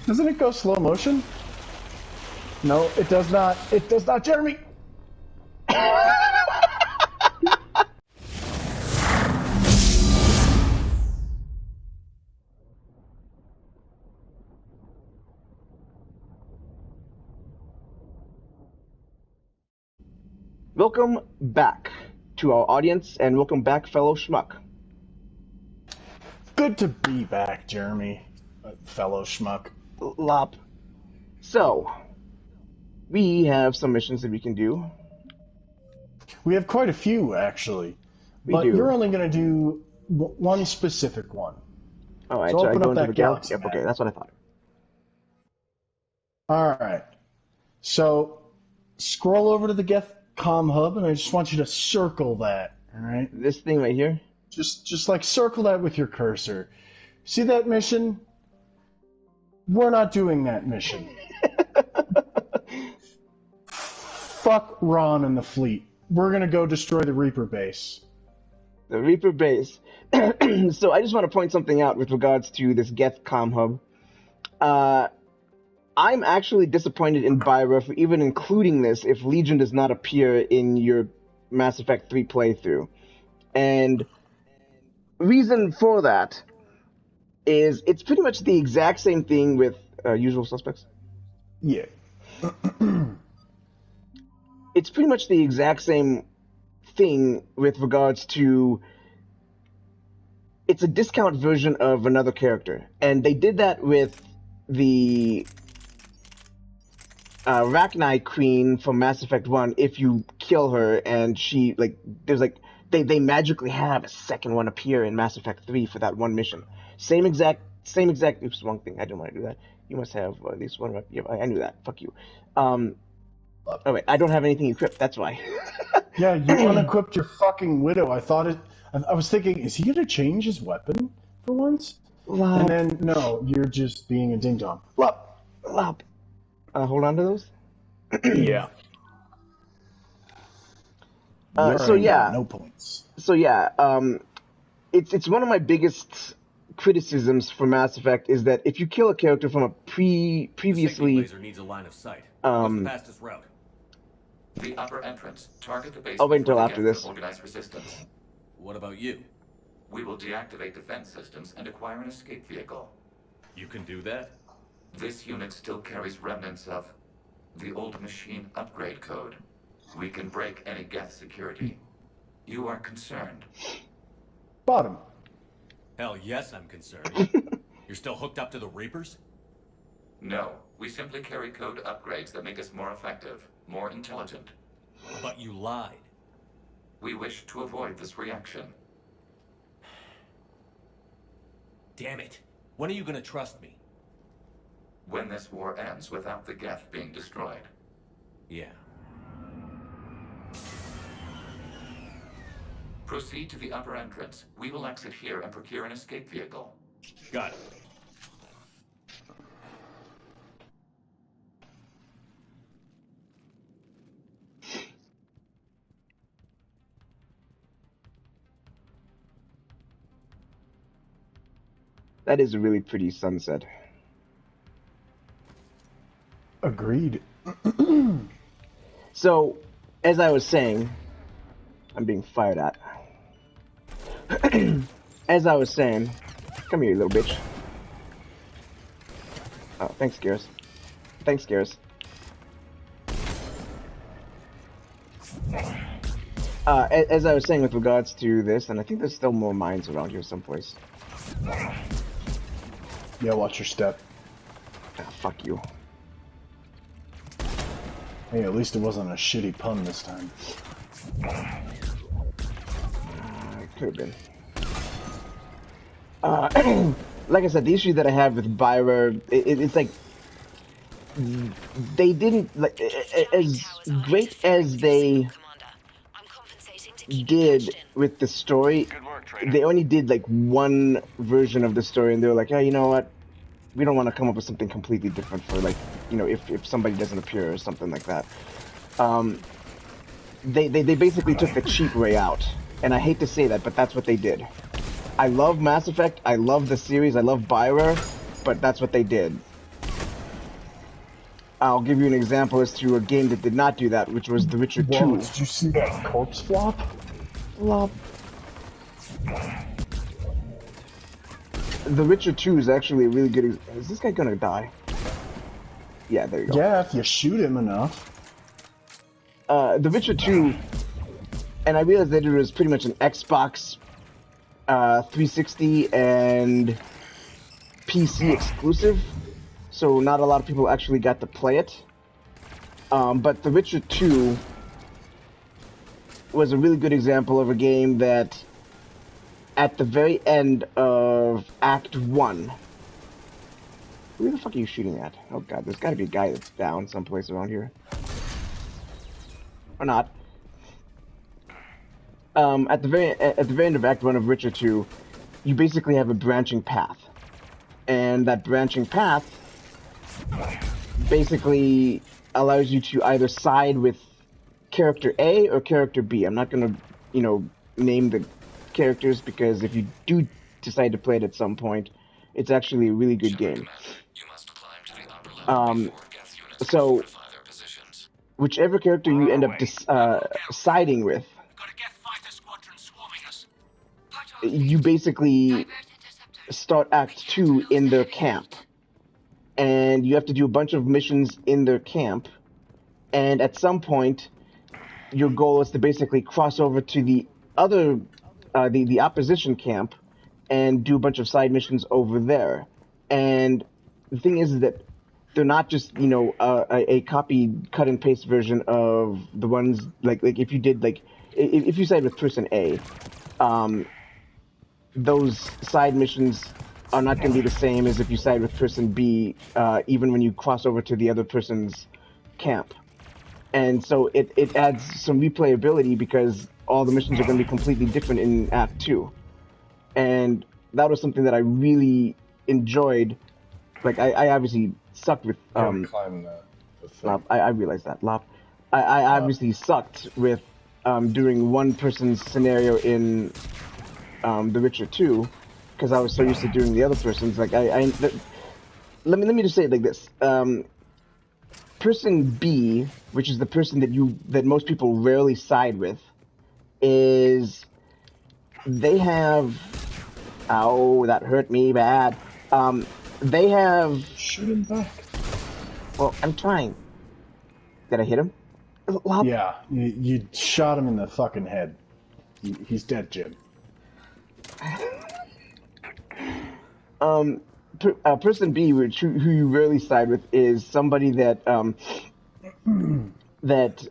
Doesn't it go slow motion? No, it does not. It does not, Jeremy! Welcome back to our audience, and welcome back, fellow schmuck. Good to be back, Jeremy, fellow schmuck. Lop. So, we have some missions that we can do. We have quite a few, actually. But do. You're only going to do one specific one. Alright, so I open go up into that the galaxy Yep, map. okay, that's what I thought. Alright. So, scroll over to the GethCom hub, and I just want you to circle that, alright? This thing right here? Just like circle that with your cursor. See that mission? We're not doing that mission. Fuck Ron and the fleet. We're gonna go destroy the Reaper base. The Reaper base. So I just want to point something out with regards to this GethCom hub. I'm actually disappointed in Byra for even including this if Legion does not appear in your Mass Effect 3 playthrough. And reason for that is it's pretty much the exact same thing with Usual Suspects. Yeah. It's pretty much the exact same thing with regards to it's a discount version of another character. And they did that with the Rachni Queen from Mass Effect 1. If you kill her and she, like, there's like, they magically have a second one appear in Mass Effect 3 for that one mission. Same exact, oops, wrong thing. I didn't want to do that. You must have at least one, yeah, I knew that. Fuck you. Oh wait, I don't have anything equipped, that's why. Yeah, you unequipped your fucking Widow. I was thinking, is he gonna change his weapon for once? Lop. And then, no, you're just being a ding-dong. Lop. Lop. Hold on to those? Yeah. So yeah. No points. So yeah, it's one of my biggest criticisms for Mass Effect is that if you kill a character from a previously laser needs a line of sight. What's the fastest route? The upper entrance. Target the base. I'll wait until before after they get this. to Organized resistance. What about you? We will deactivate defense systems and acquire an escape vehicle. You can do that? This unit still carries remnants of the old machine upgrade code. We can break any Geth security. You are concerned? Bottom. Hell yes, I'm concerned. You're still hooked up to the Reapers? No. We simply carry code upgrades that make us more effective, more intelligent. But you lied. We wish to avoid this reaction. Damn it. When are you gonna trust me? When this war ends without the Geth being destroyed. Yeah. Proceed to the upper entrance. We will exit here and procure an escape vehicle. Got it. That is a really pretty sunset. Agreed. So, as I was saying, I'm being fired at. As I was saying, come here, you little bitch. Oh, thanks, Garrus. Thanks, Garrus. As I was saying with regards to this, and I think there's still more mines around here someplace. Yeah, watch your step. Ah, fuck you. Hey, at least it wasn't a shitty pun this time. It could have been. Like I said, the issue that I have with Byra, it's like they didn't like as great as they did with the story. They only did like one version of the story, and they were like, "Yeah, you know what? We don't want to come up with something completely different for like, you know, if somebody doesn't appear or something like that." They basically took the cheap way out, and I hate to say that, but that's what they did. I love Mass Effect, I love the series, I love Byra, but that's what they did. I'll give you an example as to a game that did not do that, which was The Witcher 2. Whoa, did you see that corpse flop? Flop. The Witcher 2 is actually a really good. Is this guy gonna die? Yeah, there you go. Yeah, if you shoot him enough. The Witcher 2, and I realized that it was pretty much an Xbox 360 and PC exclusive, so not a lot of people actually got to play it. But The Witcher 2 was a really good example of a game that, at the very end of Act 1... Who the fuck are you shooting at? Oh god, there's gotta be a guy that's down someplace around here. Or not. At the very end of Act 1 of Witcher 2, you basically have a branching path. And that branching path basically allows you to either side with character A or character B. I'm not gonna, name the characters, because if you do decide to play it at some point, it's actually a really good game. So whichever character you end up siding with, you basically start Act 2 in their camp. And you have to do a bunch of missions in their camp. And at some point, your goal is to basically cross over to the other, the opposition camp, and do a bunch of side missions over there. And the thing is that they're not just, a copy, cut and paste version of the ones, like if you did, if you side with person A, those side missions are not going to be the same as if you side with person B, even when you cross over to the other person's camp. And so it adds some replayability, because all the missions are going to be completely different in Act 2. And that was something that I really enjoyed. Like, I obviously sucked with... climb the thing. I realized that. I obviously sucked with doing one person's scenario in The Witcher 2, because I was so used to doing the other person's. Like, let me just say it like this. Person B, which is the person that most people rarely side with, is... They have... Ow, that hurt me bad. They have... Shoot him back. Well, I'm trying. Did I hit him? Yeah, you shot him in the fucking head. He's dead, Jim. Person B, who you rarely side with, is somebody that that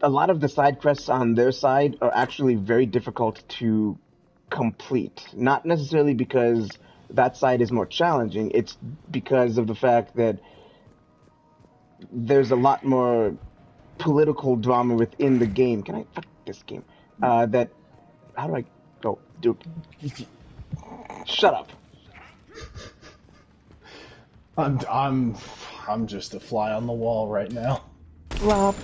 a lot of the side quests on their side are actually very difficult to complete. Not necessarily because that side is more challenging, it's because of the fact that there's a lot more political drama within the game. Can I fuck this game? That how do I go? Dude, shut up. I'm just a fly on the wall right now. Rob.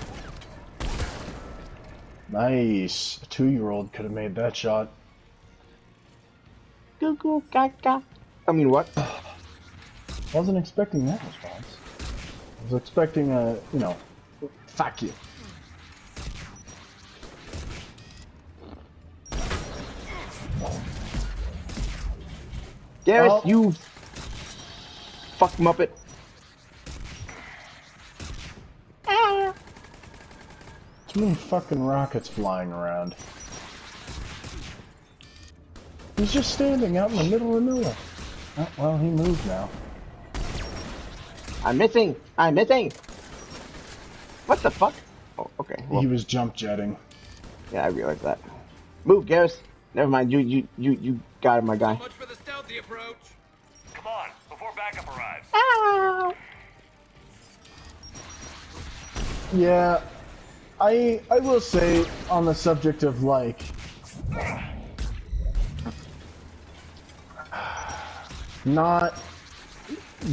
Nice. A 2-year-old could have made that shot. Goo goo gaga. I mean, what? Wasn't expecting that response. I was expecting a, fuck you. Gareth, Oh. you fuck muppet. Too many fucking rockets flying around. He's just standing out in the middle of nowhere. Oh, well, he moved now. I'm missing. I'm missing. What the fuck? Oh, okay. Well, He was jump jetting. yeah, I realized that. Move, Gareth. Never mind. You got it, my guy. Much for the stealthy approach. Come on, before backup arrives. Yeah, I will say, on the subject of, not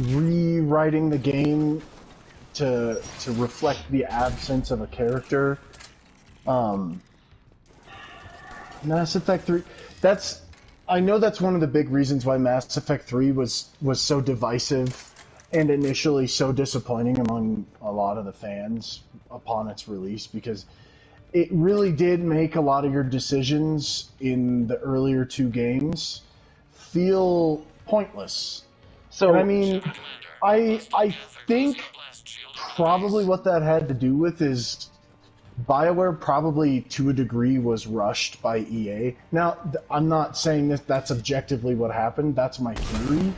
rewriting the game to reflect the absence of a character. Mass Effect 3, I know that's one of the big reasons why Mass Effect 3 was so divisive and initially so disappointing among a lot of the fans upon its release, because it really did make a lot of your decisions in the earlier two games feel pointless. So And I mean, I think probably what that had to do with is BioWare probably to a degree was rushed by EA. Now, I'm not saying that that's objectively what happened. That's my theory.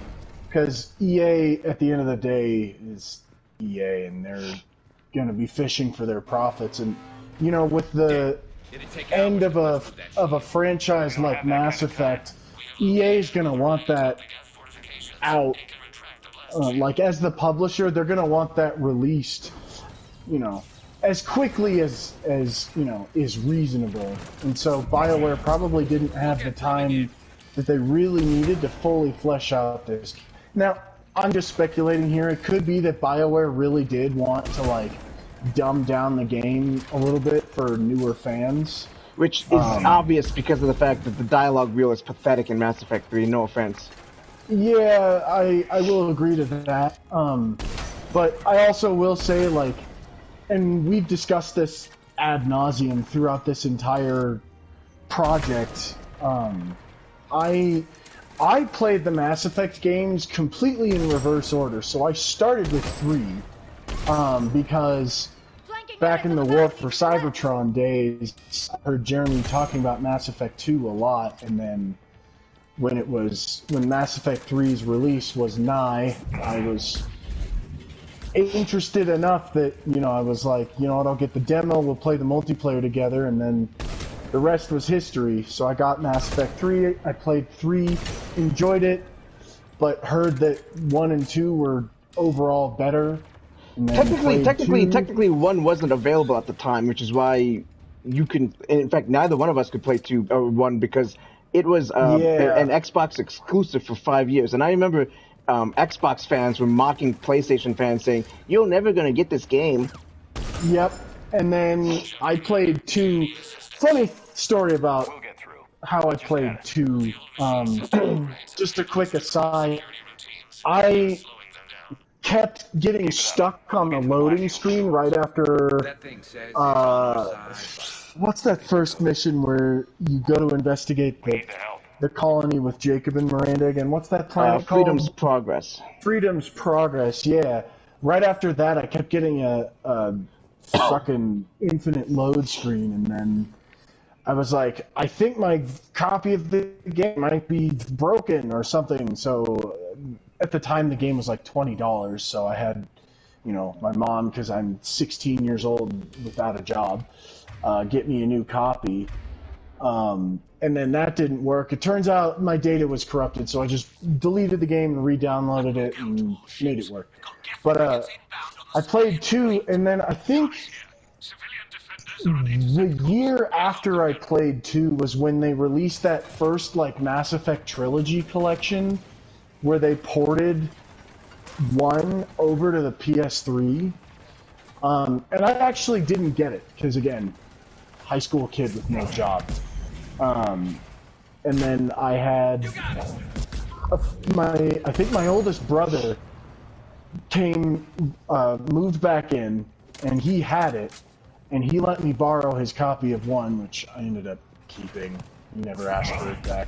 Because EA, at the end of the day, is EA, and they're going to be fishing for their profits. And, you know, with the end of a franchise like Mass Effect, EA is going to want that out. Like, as the publisher, they're going to want that released, you know, as quickly as you know, is reasonable. And so BioWare probably didn't have the time that they really needed to fully flesh out this. Now, I'm just speculating here. It could be that BioWare really did want to, like, dumb down the game a little bit for newer fans. Which is obvious because of the fact that the dialogue reel is pathetic in Mass Effect 3, no offense. Yeah, I will agree to that. But I also will say, like, and we've discussed this ad nauseum throughout this entire project, I played the Mass Effect games completely in reverse order. So I started with 3, because back in the War for Cybertron days, I heard Jeremy talking about Mass Effect 2 a lot, and then when Mass Effect 3's release was nigh, I was interested enough that, you know, I was like, you know what, I'll get the demo, we'll play the multiplayer together, and then the rest was history. So I got Mass Effect 3, I played 3, enjoyed it, but heard that 1 and 2 were overall better. And then Technically, 1 wasn't available at the time, which is why you can. In fact, neither one of us could play 2 or 1 because it was an Xbox exclusive for 5 years. And I remember Xbox fans were mocking PlayStation fans, saying, "You're never gonna get this game." Yep. And then I played 2. Funny story about how I played 2. Just a quick aside. I kept getting stuck on the loading screen right after, what's that first mission where you go to investigate the colony with Jacob and Miranda again? What's that planet called? Freedom's Progress. Freedom's Progress, yeah. Right after that, I kept getting a fucking infinite load screen, and then I was like, I think my copy of the game might be broken or something. So at the time, the game was like $20, so I had, you know, my mom, because I'm 16 years old without a job, get me a new copy. And then that didn't work. It turns out my data was corrupted, so I just deleted the game and re-downloaded it and made it work. But I played 2, and then I think the year after I played 2 was when they released that first, like, Mass Effect Trilogy collection, where they ported 1 over to the PS3. And I actually didn't get it, because, again, high school kid with no job. And then I had I think my oldest brother moved back in, and he had it, and he let me borrow his copy of 1, which I ended up keeping. He never asked for it back.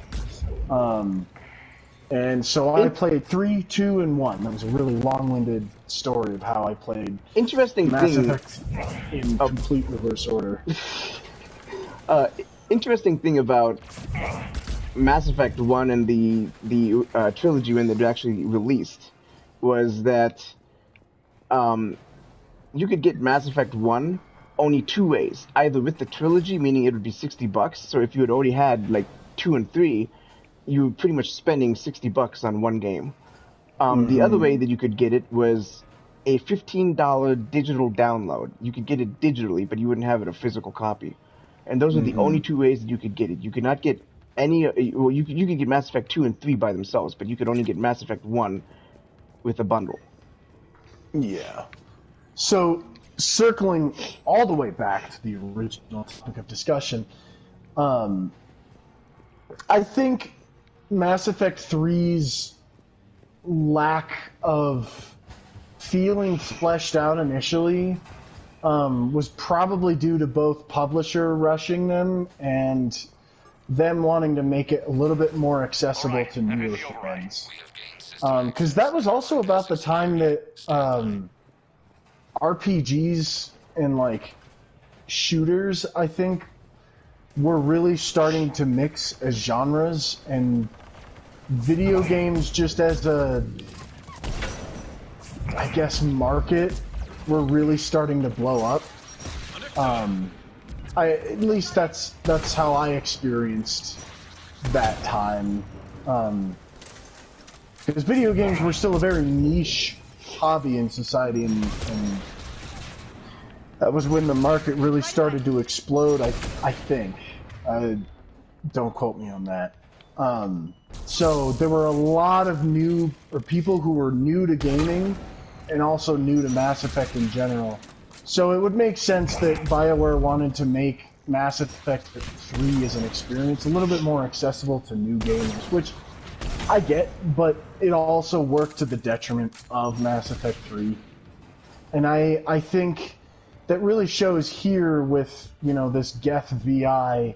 And so I played 3, 2, and 1. That was a really long-winded story of how I played Mass Effect in complete reverse order. Interesting thing about Mass Effect 1 and the trilogy when they were actually released was that you could get Mass Effect 1 only 2 ways. Either with the trilogy, meaning it would be $60. So if you had already had like 2 and 3, you were pretty much spending $60 on one game. The other way that you could get it was a $15 digital download. You could get it digitally, but you wouldn't have it a physical copy. And those are the only 2 ways that you could get it. You could not get any. Well, you could get Mass Effect 2 and 3 by themselves, but you could only get Mass Effect 1 with a bundle. Yeah. So, circling all the way back to the original topic of discussion, I think Mass Effect 3's lack of feeling fleshed out initially was probably due to both publisher rushing them and them wanting to make it a little bit more accessible to newer fans. Because that was also about the time that RPGs and like shooters, I think, were really starting to mix as genres, and video games just as a, I guess, market were really starting to blow up. At least that's how I experienced that time. Because video games were still a very niche hobby in society, and that was when the market really started to explode, I think. Don't quote me on that. So there were a lot of people who were new to gaming and also new to Mass Effect in general. So it would make sense that BioWare wanted to make Mass Effect 3 as an experience a little bit more accessible to new gamers, which I get, but it also worked to the detriment of Mass Effect 3. And I think that really shows here with, this Geth VI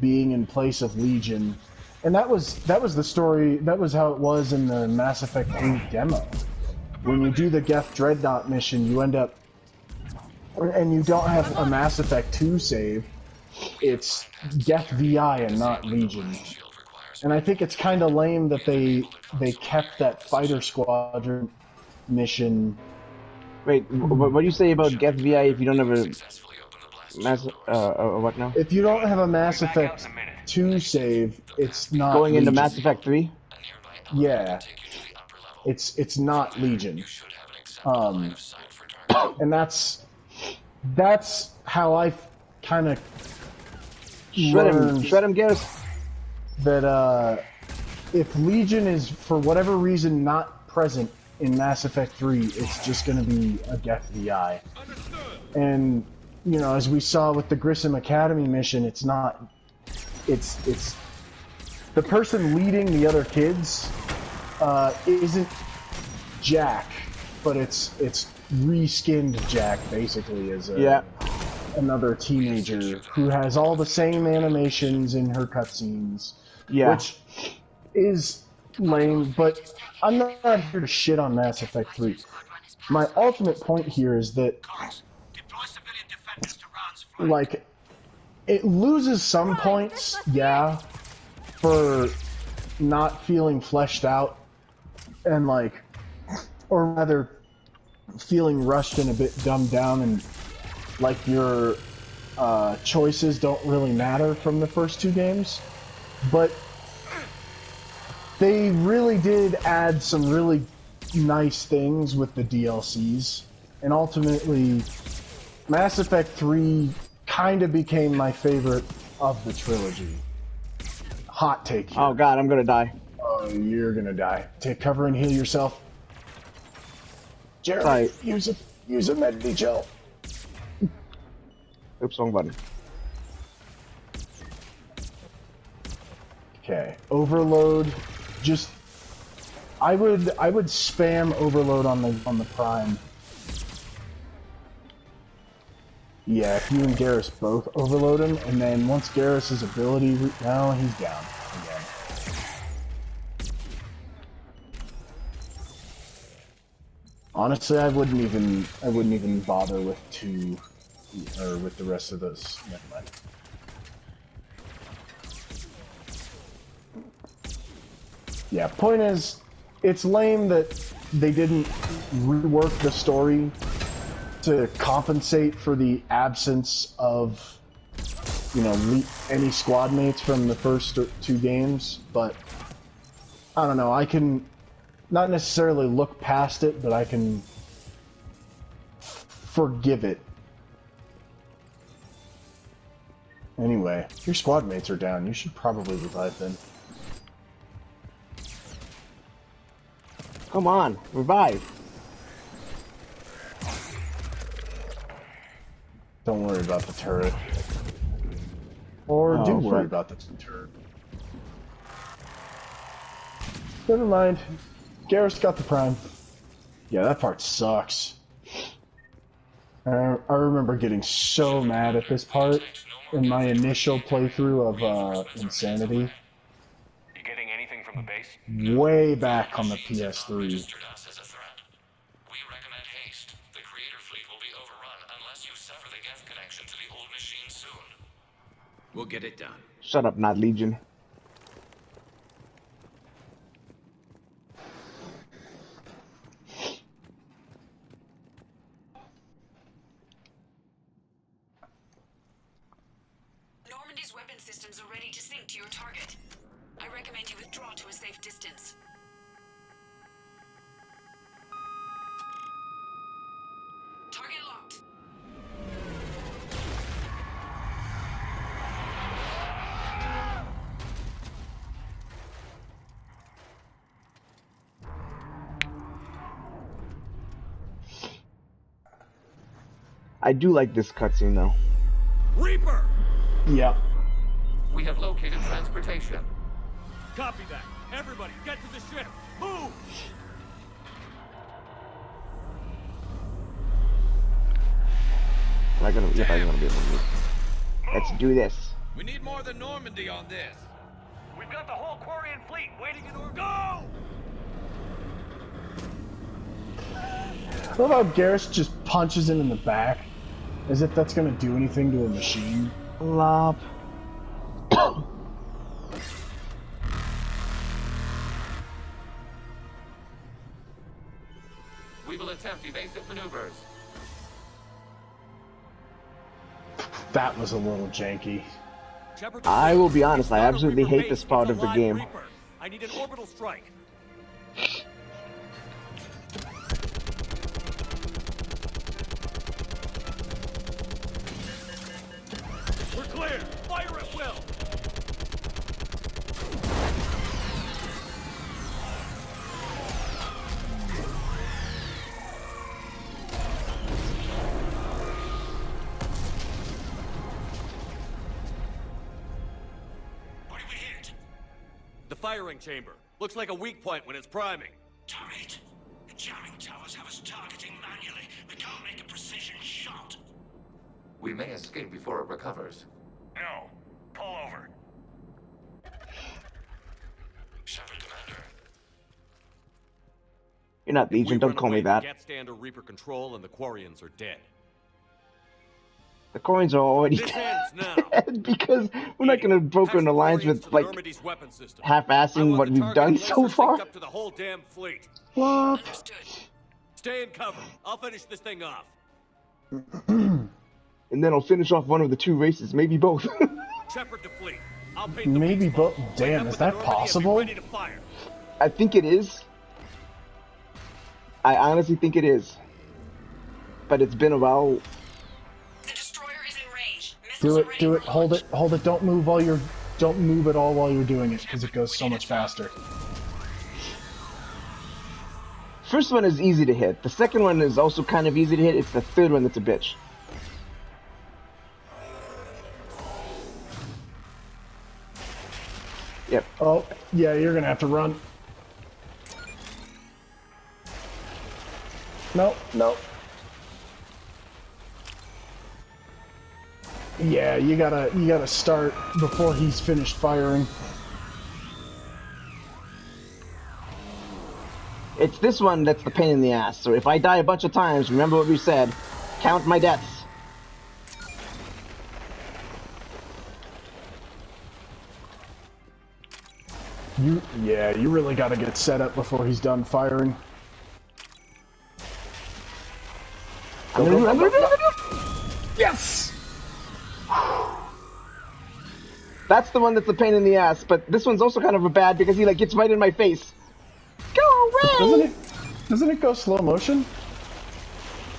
being in place of Legion. And that was the story, that was how it was in the Mass Effect 3 demo. When you do the Geth Dreadnought mission, you end up, and you don't have a Mass Effect 2 save, it's Geth VI and not Legion. And I think it's kind of lame that they kept that fighter squadron mission. Wait, what do you say about Geth VI if you don't have a what now? If you don't have a Mass Effect 2 save, it's not going Legion. into Mass Effect 3? Yeah. It's not Legion. And that's how I kind of Shred him, Garrus. That if Legion is for whatever reason not present in Mass Effect 3, it's just going to be a Geth VI. And as we saw with the Grissom Academy mission, it's not. It's the person leading the other kids isn't Jack, but it's reskinned Jack basically as another teenager who has all the same animations in her cutscenes. Yeah. Which is lame, but I'm not here to shit on Mass Effect 3. My ultimate point here is that, like, it loses some points, for not feeling fleshed out and, like, or rather feeling rushed and a bit dumbed down, and like your choices don't really matter from the first two games. But they really did add some really nice things with the DLCs, and ultimately Mass Effect 3 kind of became my favorite of the trilogy. Hot take here. Oh god, I'm gonna die. Oh, you're gonna die. Take cover and heal yourself. Jeremy, use a med gel. Oops, wrong button. Okay, overload. Just, I would spam overload on the prime. Yeah, if you and Garrus both overload him, and then once Garrus's ability, now he's down again. Honestly, I wouldn't even bother with two, or with the rest of those. Never mind. Yeah, point is, it's lame that they didn't rework the story to compensate for the absence of, any squad mates from the first two games, but I don't know, I can not necessarily look past it, but I can forgive it. Anyway, your squad mates are down, you should probably revive them. Come on, revive. Don't worry about the turret. Or do worry about the turret. Never mind. Garrus got the prime. Yeah, that part sucks. I remember getting so mad at this part in my initial playthrough of Insanity. You getting anything from the base? Way back on the PS3. Registered us as a threat. We recommend haste. The creator fleet will be overrun unless you sever the Geth connection to the old machine soon. We'll get it done. Shut up, not Legion. Normandy's weapon systems are ready to sync to your target. I recommend you withdraw to a safe distance. Target locked. I do like this cutscene though. Reaper! Yep. We have located transportation. Copy that. Everybody, get to the ship. Move! Am I gonna? Yep, I'm gonna be able to move. Let's do this. We need more than Normandy on this. We've got the whole Quarian fleet waiting in order. Go! I love how Garrus just punches him in the back, as if that's gonna do anything to a machine. Lop. We will attempt evasive maneuvers. That was a little janky. Shepard, I will be honest, I it's not a absolutely Reaper hate base, this part it's a of the live game. Reaper. I need an orbital strike. We're clear. Fire at will. What do we hit? The firing chamber. Looks like a weak point when it's priming. Turret. The jamming towers have us targeting manually. We can't make a precision shot. We may escape before it recovers. No. Pull over. Shepard, Commander. You're not Legion, don't call me that. Geth stand or Reaper control and the Quarians are dead. The coins are already This ends now. dead because we're not gonna broker an alliance with like Normandy's weapon system. half-assing what we've done so far. Up to the whole damn fleet. What? Understood. Stay in cover. I'll finish this thing off. And then I'll finish off one of the two races, maybe both. Shepard to fleet. I'll paint the Maybe beach both. ball. Wake Damn, up is with that the Normandy and be possible? ready to fire. I think it is. I honestly think it is. But it's been a while. The destroyer is in range. Do Missiles it, ready do for it, hold launch. it, hold it, don't move while you're, don't move at all while you're doing it, because it goes so much faster. First one is easy to hit. The second one is also kind of easy to hit. It's the third one that's a bitch. Yep. Oh, yeah, you're gonna have to run. Nope, nope. Yeah, you gotta start before he's finished firing. It's this one that's the pain in the ass. So if I die a bunch of times, remember what we said. Count my deaths. You really gotta get set up before he's done firing. I'm gonna do it. Yes! That's the one that's a pain in the ass, but this one's also kind of a bad because he like gets right in my face. Go away! Doesn't it go slow motion?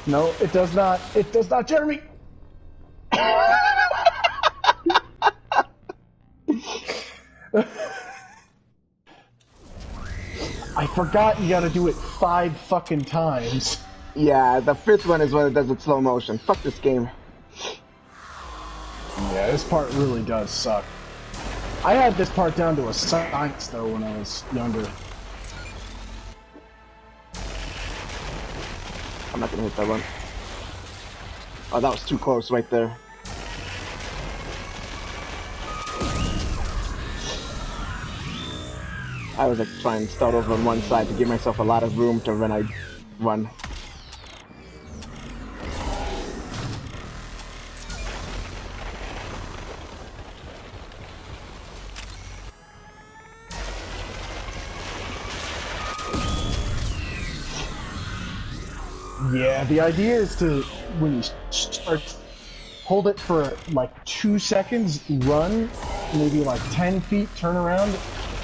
No, it does not. It does not, Jeremy! I forgot you gotta do it 5 fucking times. Yeah, the fifth one is when it does it slow motion. Fuck this game. Yeah, this part really does suck. I had this part down to a science though when I was younger. I'm not gonna hit that one. Oh, that was too close right there. I was like trying to start over on one side to give myself a lot of room to when I run. Yeah, the idea is to, when you start, hold it for like 2 seconds, run, maybe like 10 feet, turn around,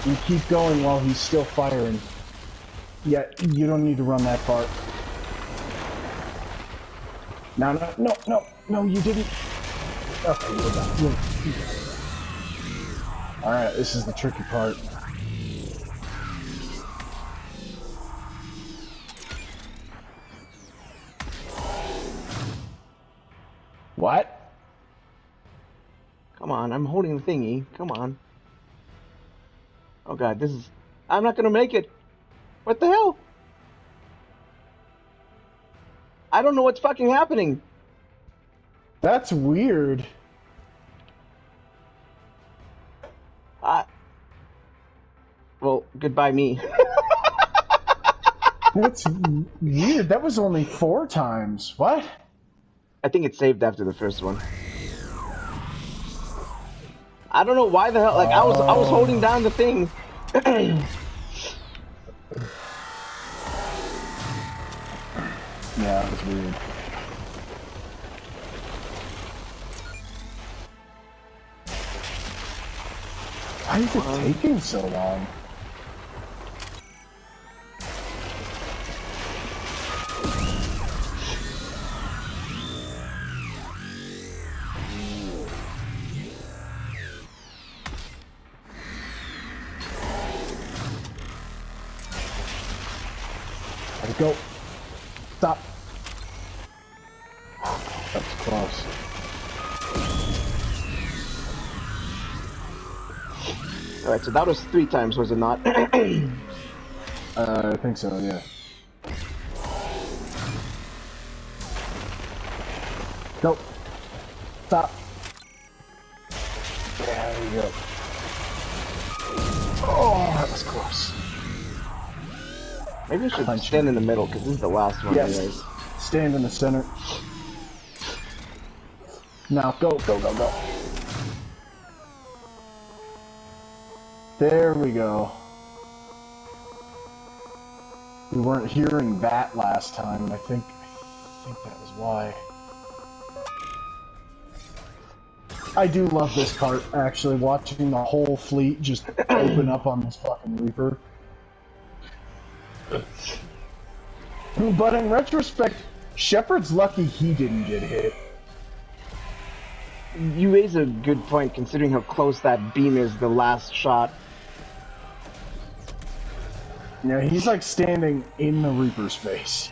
and keep going while he's still firing. Yeah, you don't need to run that far. No, you didn't. Okay, we're done. Alright, this is the tricky part. What? Come on, I'm holding the thingy. Come on. Oh god, this is... I'm not gonna make it! What the hell? I don't know what's fucking happening! That's weird. Well, goodbye me. That's weird. That was only 4 times. What? I think it saved after the first one. I don't know why the hell, like, I was holding down the thing. Yeah, that's weird. Why is it taking so long? Let it go. Stop. That's close. Alright, so that was 3 times, was it not? I think so, yeah. Go. Stop. Yeah, there you go. Oh, that was close. Maybe I should stand in the middle, because this is the last one. Yes. Anyways. Stand in the center. Now, go, go, go, go. There we go. We weren't hearing that last time, and I think that was why. I do love this part, actually, watching the whole fleet just open up on this fucking Reaper. But in retrospect, Shepard's lucky he didn't get hit. You raise a good point, considering how close that beam is the last shot. Yeah, he's like standing in the Reaper's face.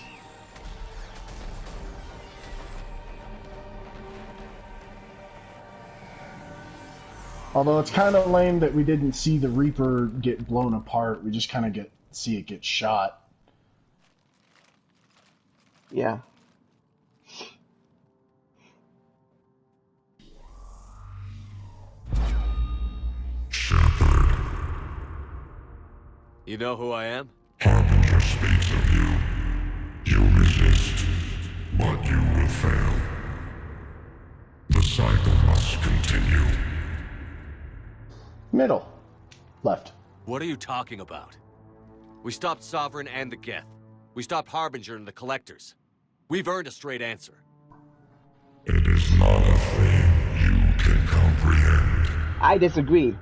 Although it's kind of lame that we didn't see the Reaper get blown apart. We just kind of see it get shot. Yeah. Shepard. You know who I am? Harbinger speaks of you. You resist, but you will fail. The cycle must continue. Middle. Left. What are you talking about? We stopped Sovereign and the Geth. We stopped Harbinger and the Collectors. We've earned a straight answer. It is not a thing you can comprehend. I disagree.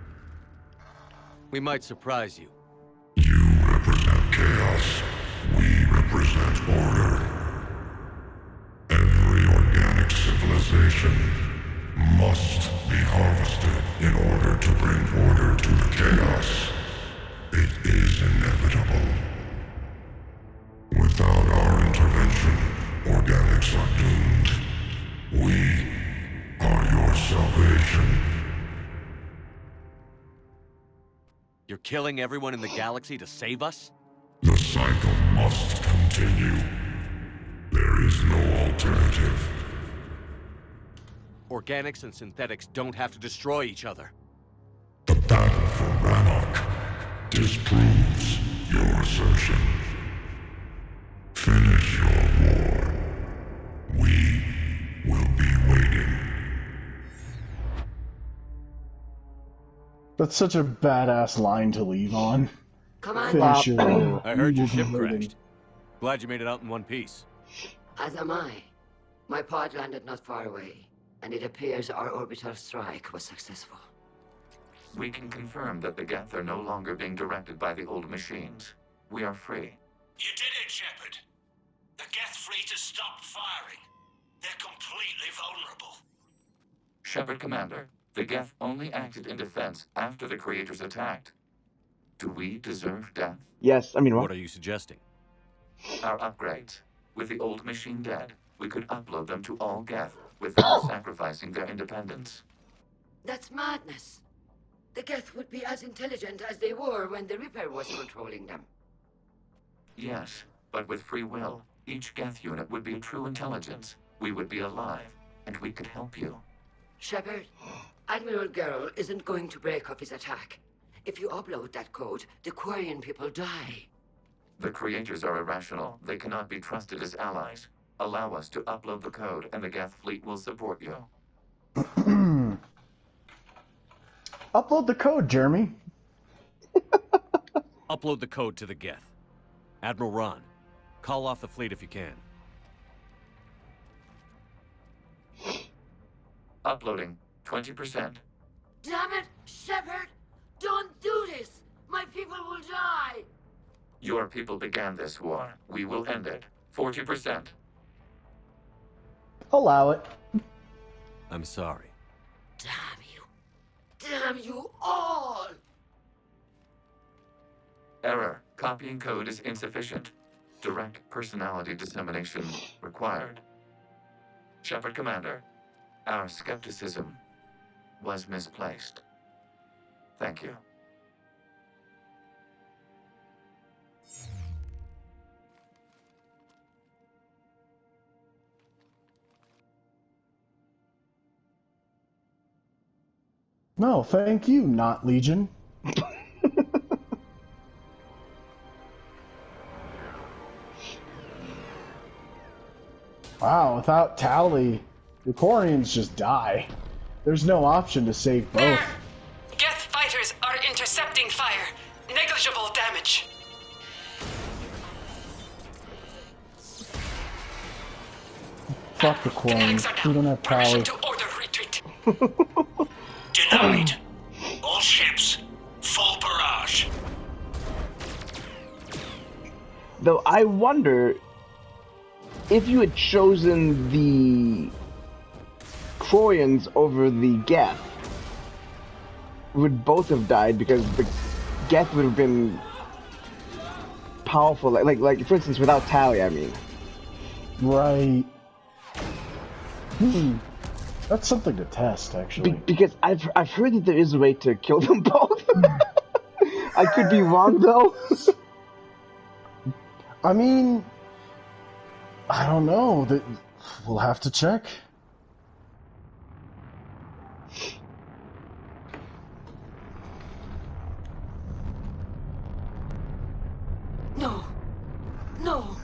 We might surprise you. You represent chaos. We represent order. Every organic civilization must be harvested in order to bring order to the chaos. It is inevitable. Without our intervention, organics are doomed. We are your salvation. You're killing everyone in the galaxy to save us? The cycle must continue. There Organics and synthetics don't have to destroy each other. The battle for Rannoch disproves your assertion. Finish your war. We will be waiting. That's such a badass line to leave on. Come on. Finish your war. I heard We your will be ship waiting. crashed. Glad you made it out in one piece. As am I. My pod landed not far away, and it appears our orbital strike was successful. We can confirm that the Geth are no longer being directed by the old machines. We are free. You did it, Shepard. The Geth fleet has stopped firing. They're completely vulnerable. Shepard Commander, the Geth only acted in defense after the creators attacked. Do we deserve death? Yes, I mean, What are you suggesting? Our upgrades. With the old machine dead, we could upload them to all Geth without sacrificing their independence. That's madness. The Geth would be as intelligent as they were when the Reaper was controlling them. Yes, but with free will, each Geth unit would be true intelligence. We would be alive, and we could help you. Shepard, Admiral Gerrel isn't going to break up his attack. If you upload that code, the Quarian people die. The creators are irrational. They cannot be trusted as allies. Allow us to upload the code, and the Geth fleet will support you. Upload the code, Jeremy. Upload the code to the Geth. Admiral Ron, call off the fleet if you can. Uploading 20%. Damn it, Shepard! Don't do this! My people will die! Your people began this war. We will end it. 40%. Allow it. I'm sorry. Damn you. Damn you all! Error. Copying code is insufficient. Direct personality dissemination required. Shepard Commander, our skepticism was misplaced. Thank you. No, thank you, not Legion. Wow, without Tally, the Quarians just die. There's no option to save both. There! Geth fighters are intercepting fire. Negligible damage. Fuck the Quarians. We don't have power. Permission to order retreat. Denied. All ships, full barrage. though I wonder if you had chosen the Quarians over the Geth, would both have died because the Geth would have been powerful. Like for instance, without Tally, I mean. Right. That's something to test, actually. Because I've heard that there is a way to kill them both. I could be wrong though. I mean, I don't know. We'll have to check. No. No.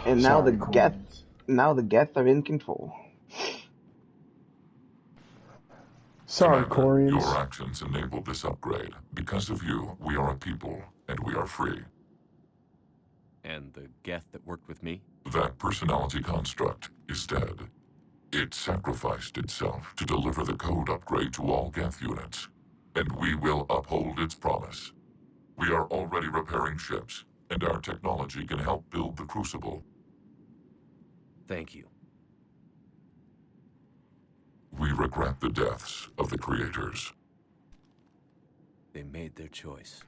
And now Sorry, the Geth are in control. Sorry, Commander, Quarians. your actions enabled this upgrade. Because of you, we are a people, and we are free. And the Geth that worked with me? That personality construct is dead. It sacrificed itself to deliver the code upgrade to all Geth units, and we will uphold its promise. We are already repairing ships, and our technology can help build the Crucible. Thank you. We regret the deaths of the creators. They made their choice.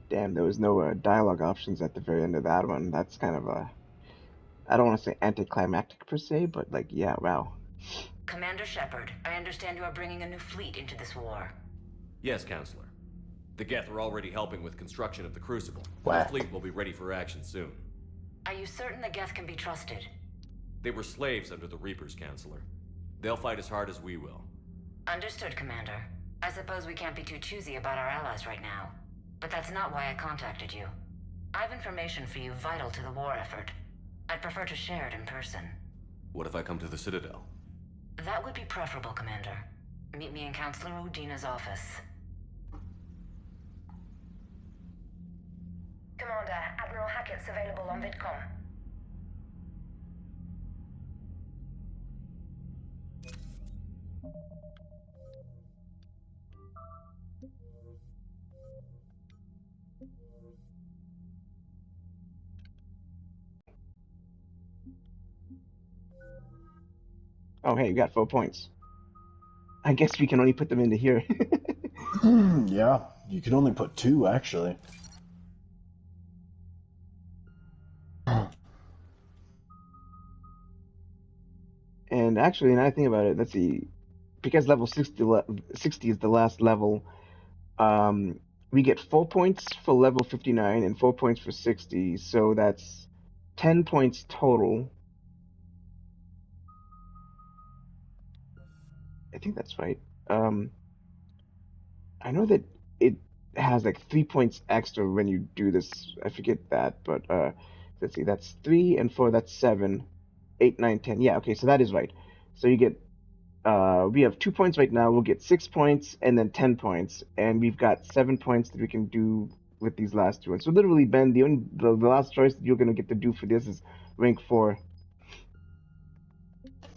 Damn, there was no dialogue options at the very end of that one. That's kind of a, I don't want to say anticlimactic per se, but like, yeah, wow. Commander Shepard, I understand you are bringing a new fleet into this war. Yes, Counselor. The Geth are already helping with construction of the Crucible. Wow. The fleet will be ready for action soon. Are you certain the Geth can be trusted? They were slaves under the Reapers, Counselor. They'll fight as hard as we will. Understood, Commander. I suppose we can't be too choosy about our allies right now. But that's not why I contacted you. I have information for you vital to the war effort. I'd prefer to share it in person. What if I come to the Citadel? That would be preferable, Commander. Meet me in Counselor Udina's office. Commander, Admiral Hackett's available on VidCom. Oh, hey, you got 4 points. I guess we can only put them into here. Yeah, you can only put 2, actually. And actually, now I think about it, let's see. Because level 60 is the last level, we get 4 points for level 59 and 4 points for 60, so that's 10 points total. I think that's right. I know that it has like 3 points extra when you do this. I forget that, but let's see. That's 3 and 4. That's 7, 8, 9, 10. Yeah, okay, so that is right. So you get. We have 2 points right now. We'll get 6 points and then 10 points, and we've got 7 points that we can do with these last 2 ones. So literally, Ben, the last choice that you're gonna get to do for this is rank 4.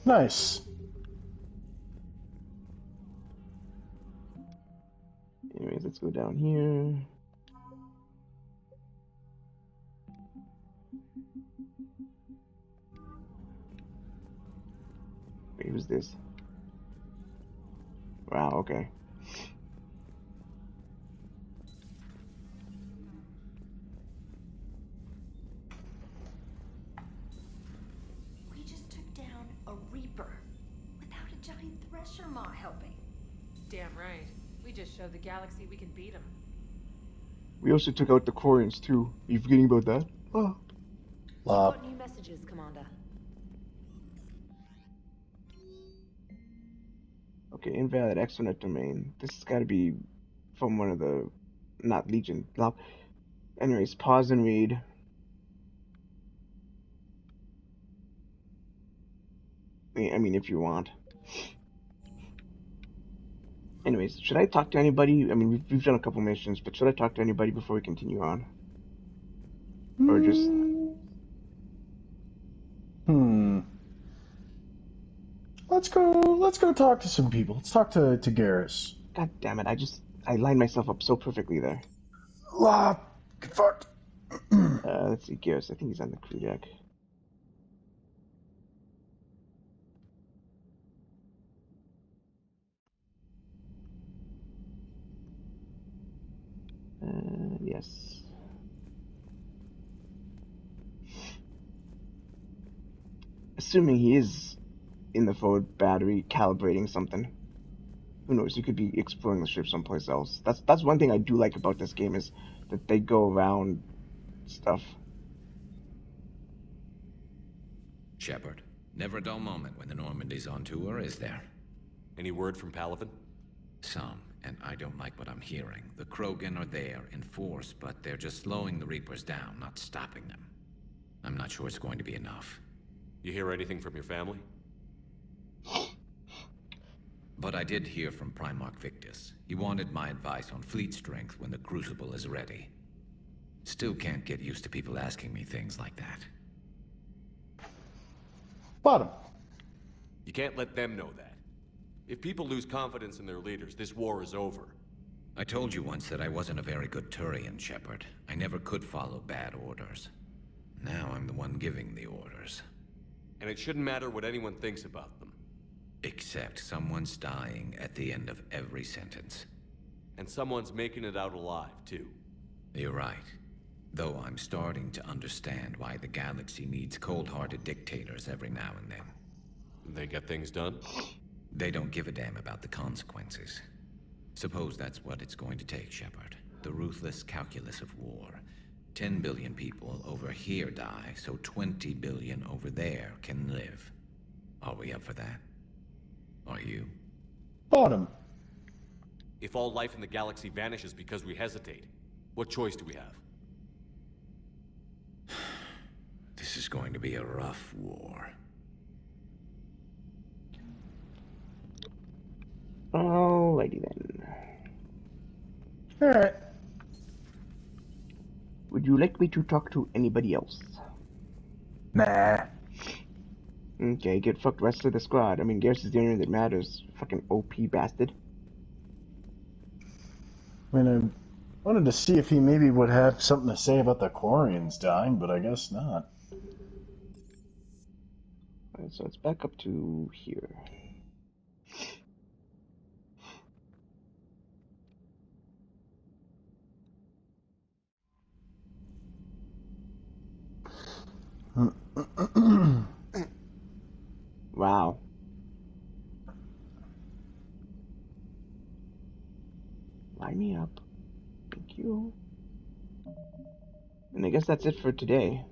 Nice. Anyways, let's go down here. Wait, who's this? Wow, okay. We just took down a Reaper without a giant thresher maw helping. Damn right. We just showed the galaxy we can beat them. We also took out the Quarians too. Are you forgetting about that? Oh. Got new messages, Commander. Okay, invalid exonet domain. This has got to be from one of the, not Legion. No. Anyways, pause and read. I mean, if you want. Anyways, should I talk to anybody? I mean, we've done a couple missions, but should I talk to anybody before we continue on? Or just... Let's go talk to some people. Let's talk to Garrus. God damn it, I lined myself up so perfectly there. Get fucked. Let's see, Garrus, I think he's on the crew deck. Yes. Assuming he is in the forward battery calibrating something. Who knows? He could be exploring the ship someplace else. That's one thing I do like about this game is that they go around stuff. Shepard, never a dull moment when the Normandy's on tour, is there? Any word from Palaven? Some, and I don't like what I'm hearing. The Krogan are there in force, but they're just slowing the Reapers down, not stopping them. I'm not sure it's going to be enough. You hear anything from your family? But I did hear from Primarch Victus. He wanted my advice on fleet strength when the Crucible is ready. Still can't get used to people asking me things like that. Bottom. You can't let them know that. If people lose confidence in their leaders, this war is over. I told you once that I wasn't a very good Turian, Shepard. I never could follow bad orders. Now I'm the one giving the orders. And it shouldn't matter what anyone thinks about them. Except someone's dying at the end of every sentence. And someone's making it out alive, too. You're right. Though I'm starting to understand why the galaxy needs cold-hearted dictators every now and then. They get things done? They don't give a damn about the consequences. Suppose that's what it's going to take, Shepard. The ruthless calculus of war. 10 billion people over here die, so 20 billion over there can live. Are we up for that? Are you? Bottom. If all life in the galaxy vanishes because we hesitate, what choice do we have? This is going to be a rough war. Alrighty then. Alright. Would you like me to talk to anybody else? Nah. Okay, get fucked rest of the squad. I mean, Garrus is the only one that matters. Fucking OP bastard. I mean, I wanted to see if he maybe would have something to say about the Quarians dying, but I guess not. Alright, so it's back up to here. Wow. Line me up. Thank you. And I guess that's it for today.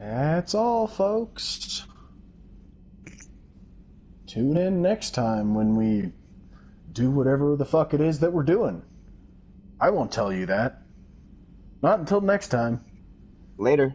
That's all, folks. Tune in next time when we do whatever the fuck it is that we're doing. I won't tell you that. Not until next time. Later.